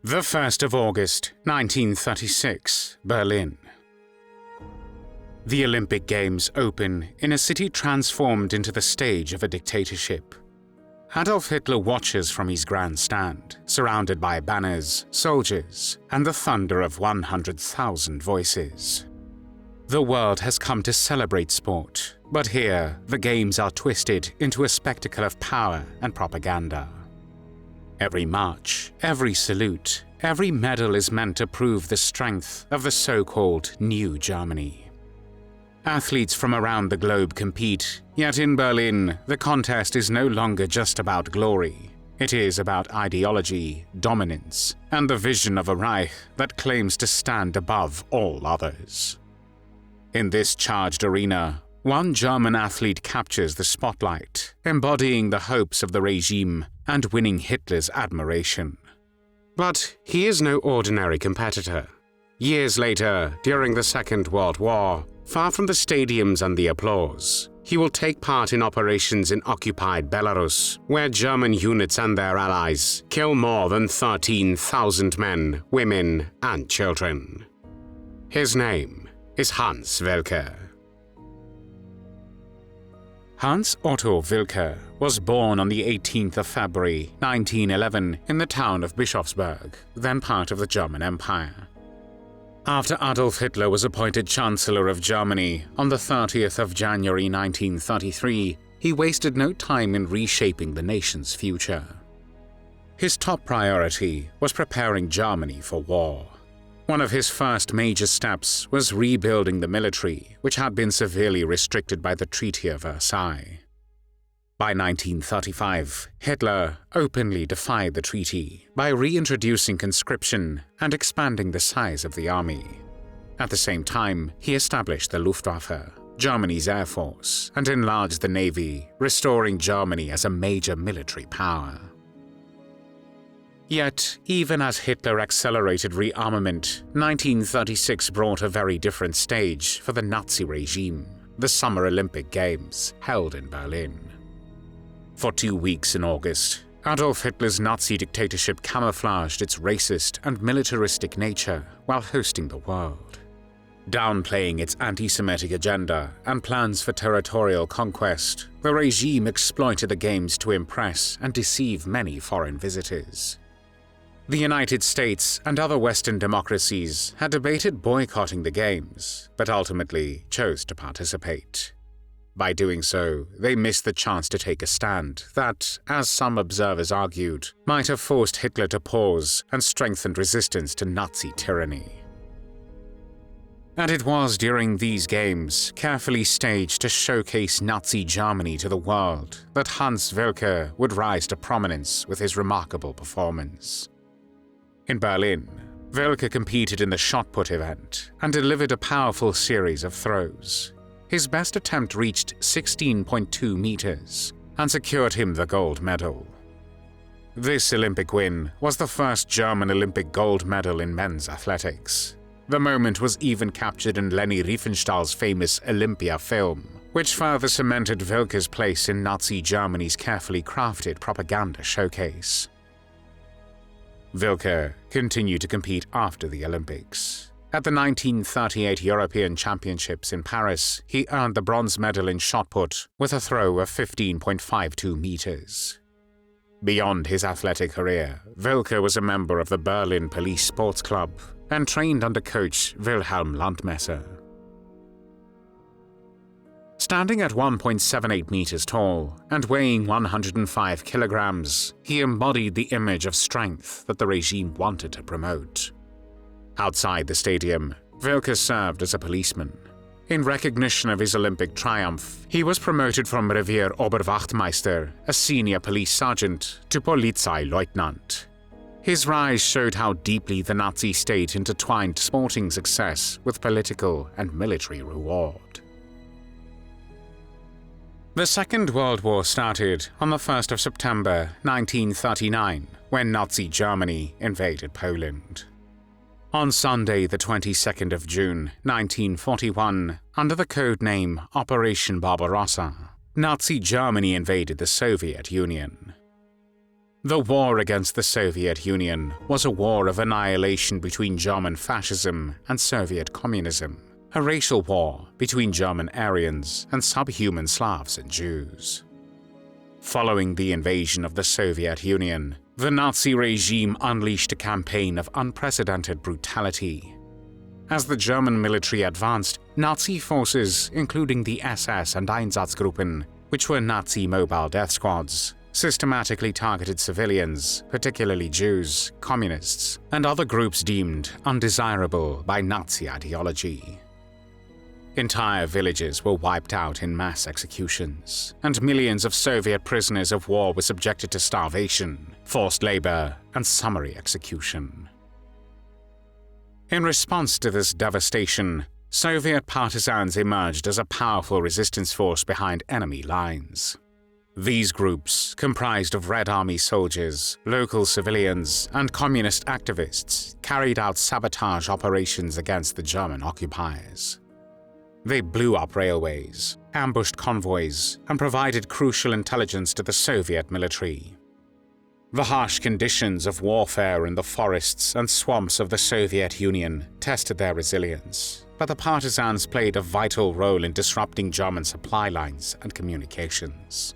The 1st of August, 1936, Berlin. The Olympic Games open in a city transformed into the stage of a dictatorship. Adolf Hitler watches from his grandstand, surrounded by banners, soldiers, and the thunder of 100,000 voices. The world has come to celebrate sport, but here the games are twisted into a spectacle of power and propaganda. Every march, every salute, every medal is meant to prove the strength of the so-called New Germany. Athletes from around the globe compete, yet in Berlin, the contest is no longer just about glory. It is about ideology, dominance, and the vision of a Reich that claims to stand above all others. In this charged arena, one German athlete captures the spotlight, embodying the hopes of the regime and winning Hitler's admiration. But he is no ordinary competitor. Years later, during the Second World War, far from the stadiums and the applause, he will take part in operations in occupied Belarus, where German units and their allies kill more than 13,000 men, women, and children. His name is Hans Woellke. Hans Otto Woellke was born on the 18th of February 1911 in the town of Bischofsburg, then part of the German Empire. After Adolf Hitler was appointed Chancellor of Germany on the 30th of January 1933, he wasted no time in reshaping the nation's future. His top priority was preparing Germany for war. One of his first major steps was rebuilding the military, which had been severely restricted by the Treaty of Versailles. By 1935, Hitler openly defied the treaty by reintroducing conscription and expanding the size of the army. At the same time, he established the Luftwaffe, Germany's air force, and enlarged the navy, restoring Germany as a major military power. Yet, even as Hitler accelerated rearmament, 1936 brought a very different stage for the Nazi regime, the Summer Olympic Games, held in Berlin. For 2 weeks in August, Adolf Hitler's Nazi dictatorship camouflaged its racist and militaristic nature while hosting the world. Downplaying its anti-Semitic agenda and plans for territorial conquest, the regime exploited the games to impress and deceive many foreign visitors. The United States and other Western democracies had debated boycotting the Games, but ultimately chose to participate. By doing so, they missed the chance to take a stand that, as some observers argued, might have forced Hitler to pause and strengthened resistance to Nazi tyranny. And it was during these games, carefully staged to showcase Nazi Germany to the world, that Hans Woellke would rise to prominence with his remarkable performance. In Berlin, Woellke competed in the shot put event and delivered a powerful series of throws. His best attempt reached 16.2 meters and secured him the gold medal. This Olympic win was the first German Olympic gold medal in men's athletics. The moment was even captured in Leni Riefenstahl's famous Olympia film, which further cemented Woellke's place in Nazi Germany's carefully crafted propaganda showcase. Woellke continued to compete after the Olympics. At the 1938 European Championships in Paris, he earned the bronze medal in shot put with a throw of 15.52 meters. Beyond his athletic career, Woellke was a member of the Berlin Police Sports Club and trained under coach Wilhelm Landmesser. Standing at 1.78 meters tall and weighing 105 kilograms, he embodied the image of strength that the regime wanted to promote. Outside the stadium, Woellke served as a policeman. In recognition of his Olympic triumph, he was promoted from Revier Oberwachtmeister, a senior police sergeant, to Polizeileutnant. His rise showed how deeply the Nazi state intertwined sporting success with political and military reward. The Second World War started on the 1st of September 1939, when Nazi Germany invaded Poland. On Sunday, the 22nd of June, 1941, under the code name Operation Barbarossa, Nazi Germany invaded the Soviet Union. The war against the Soviet Union was a war of annihilation between German fascism and Soviet communism, a racial war between German Aryans and subhuman Slavs and Jews. Following the invasion of the Soviet Union, the Nazi regime unleashed a campaign of unprecedented brutality. As the German military advanced, Nazi forces, including the SS and Einsatzgruppen, which were Nazi mobile death squads, systematically targeted civilians, particularly Jews, communists, and other groups deemed undesirable by Nazi ideology. Entire villages were wiped out in mass executions, and millions of Soviet prisoners of war were subjected to starvation, forced labor, and summary execution. In response to this devastation, Soviet partisans emerged as a powerful resistance force behind enemy lines. These groups, comprised of Red Army soldiers, local civilians, and communist activists, carried out sabotage operations against the German occupiers. They blew up railways, ambushed convoys, and provided crucial intelligence to the Soviet military. The harsh conditions of warfare in the forests and swamps of the Soviet Union tested their resilience, but the partisans played a vital role in disrupting German supply lines and communications.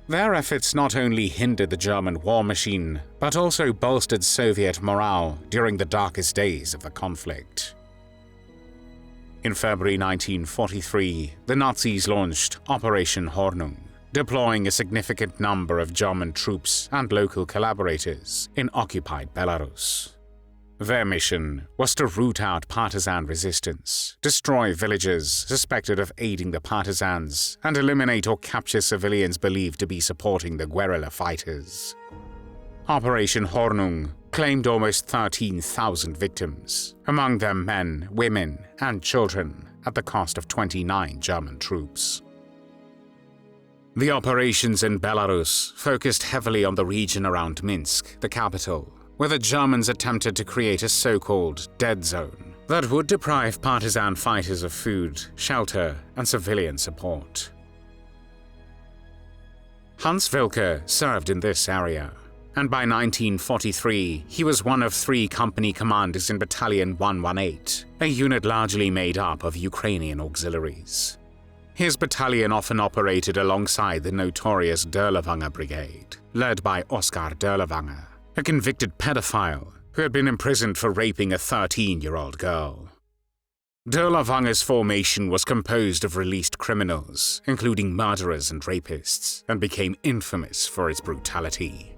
Their efforts not only hindered the German war machine, but also bolstered Soviet morale during the darkest days of the conflict. In February 1943, the Nazis launched Operation Hornung, deploying a significant number of German troops and local collaborators in occupied Belarus. Their mission was to root out partisan resistance, destroy villages suspected of aiding the partisans, and eliminate or capture civilians believed to be supporting the guerrilla fighters. Operation Hornung claimed almost 13,000 victims, among them men, women, and children, at the cost of 29 German troops. The operations in Belarus focused heavily on the region around Minsk, the capital, where the Germans attempted to create a so-called dead zone that would deprive partisan fighters of food, shelter, and civilian support. Hans Woellke served in this area, and by 1943 he was one of 3 company commanders in Battalion 118, a unit largely made up of Ukrainian auxiliaries. His battalion often operated alongside the notorious Dirlewanger Brigade, led by Oskar Dirlewanger, a convicted pedophile who had been imprisoned for raping a 13-year-old girl. Dirlewanger's formation was composed of released criminals, including murderers and rapists, and became infamous for its brutality.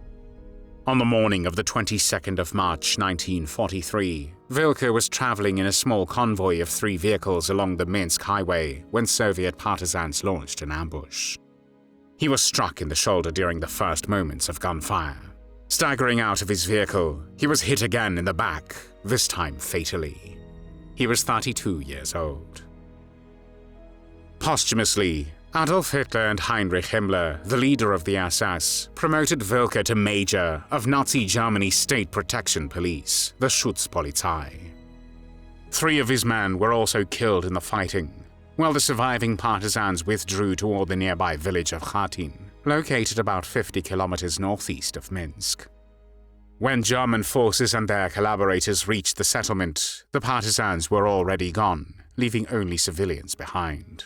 On the morning of the 22nd of March 1943, Woellke was traveling in a small convoy of 3 vehicles along the Minsk highway when Soviet partisans launched an ambush. He was struck in the shoulder during the first moments of gunfire. Staggering out of his vehicle, he was hit again in the back, this time fatally. He was 32 years old. Posthumously, Adolf Hitler and Heinrich Himmler, the leader of the SS, promoted Woellke to Major of Nazi Germany's State Protection Police, the Schutzpolizei. 3 of his men were also killed in the fighting, while the surviving partisans withdrew toward the nearby village of Khatyn, located about 50 kilometers northeast of Minsk. When German forces and their collaborators reached the settlement, the partisans were already gone, leaving only civilians behind.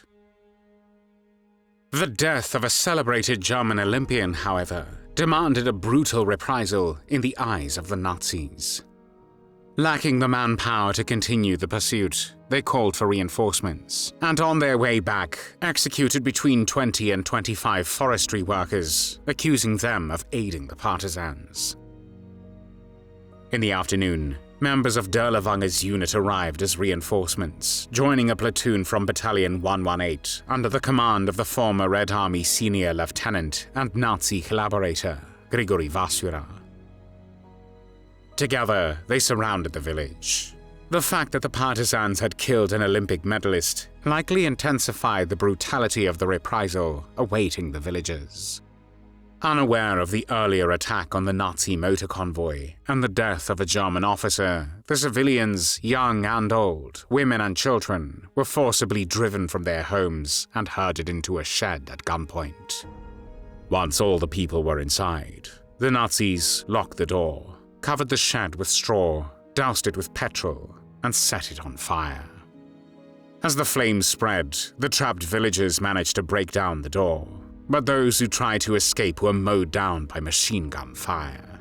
The death of a celebrated German Olympian, however, demanded a brutal reprisal in the eyes of the Nazis. Lacking the manpower to continue the pursuit, they called for reinforcements, and on their way back, executed between 20 and 25 forestry workers, accusing them of aiding the partisans. In the afternoon, members of Dirlewanger's unit arrived as reinforcements, joining a platoon from Battalion 118 under the command of the former Red Army senior lieutenant and Nazi collaborator, Grigory Vasura. Together, they surrounded the village. The fact that the partisans had killed an Olympic medalist likely intensified the brutality of the reprisal awaiting the villagers. Unaware of the earlier attack on the Nazi motor convoy and the death of a German officer, the civilians, young and old, women and children, were forcibly driven from their homes and herded into a shed at gunpoint. Once all the people were inside, The Nazis locked the door, covered the shed with straw, doused it with petrol, and set it on fire. As the flames spread, the trapped villagers managed to break down the door, but those who tried to escape were mowed down by machine gun fire.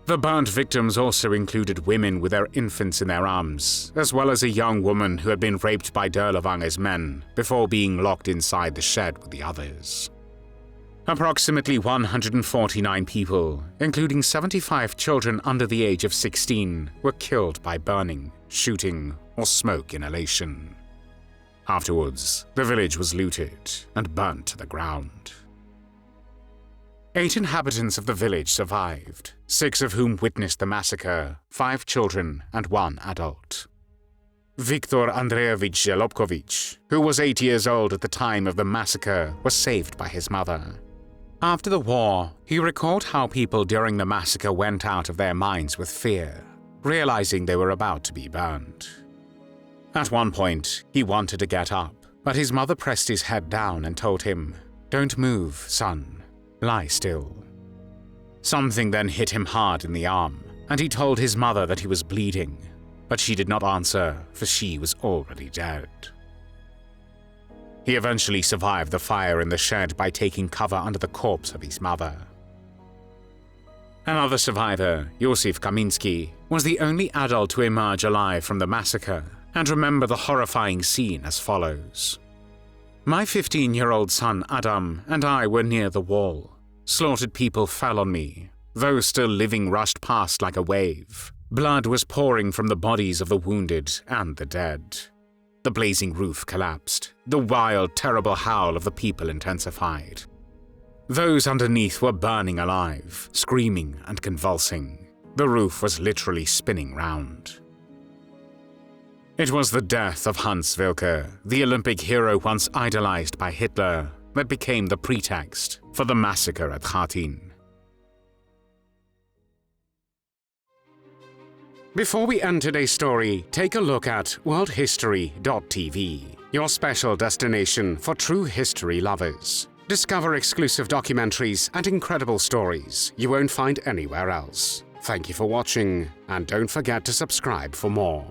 The burnt victims also included women with their infants in their arms, as well as a young woman who had been raped by Dirlewanger's men before being locked inside the shed with the others. Approximately 149 people, including 75 children under the age of 16, were killed by burning, shooting, or smoke inhalation. Afterwards, the village was looted and burnt to the ground. 8 inhabitants of the village survived, 6 of whom witnessed the massacre, 5 children and 1 adult. Viktor Andreevich Zelobkovich, who was 8 years old at the time of the massacre, was saved by his mother. After the war, he recalled how people during the massacre went out of their minds with fear, realizing they were about to be burned. At one point, he wanted to get up, but his mother pressed his head down and told him, "Don't move, son. Lie still." Something then hit him hard in the arm, and he told his mother that he was bleeding, but she did not answer, for she was already dead. He eventually survived the fire in the shed by taking cover under the corpse of his mother. Another survivor, Yosif Kaminsky, was the only adult to emerge alive from the massacre and remember the horrifying scene as follows. "My 15-year-old son Adam and I were near the wall. Slaughtered people fell on me. Those still living rushed past like a wave. Blood was pouring from the bodies of the wounded and the dead. The blazing roof collapsed. The wild, terrible howl of the people intensified. Those underneath were burning alive, screaming and convulsing. The roof was literally spinning round." It was the death of Hans Woellke, the Olympic hero once idolized by Hitler, that became the pretext for the massacre at Khatyn. Before we end today's story, take a look at worldhistory.tv, your special destination for true history lovers. Discover exclusive documentaries and incredible stories you won't find anywhere else. Thank you for watching, and don't forget to subscribe for more.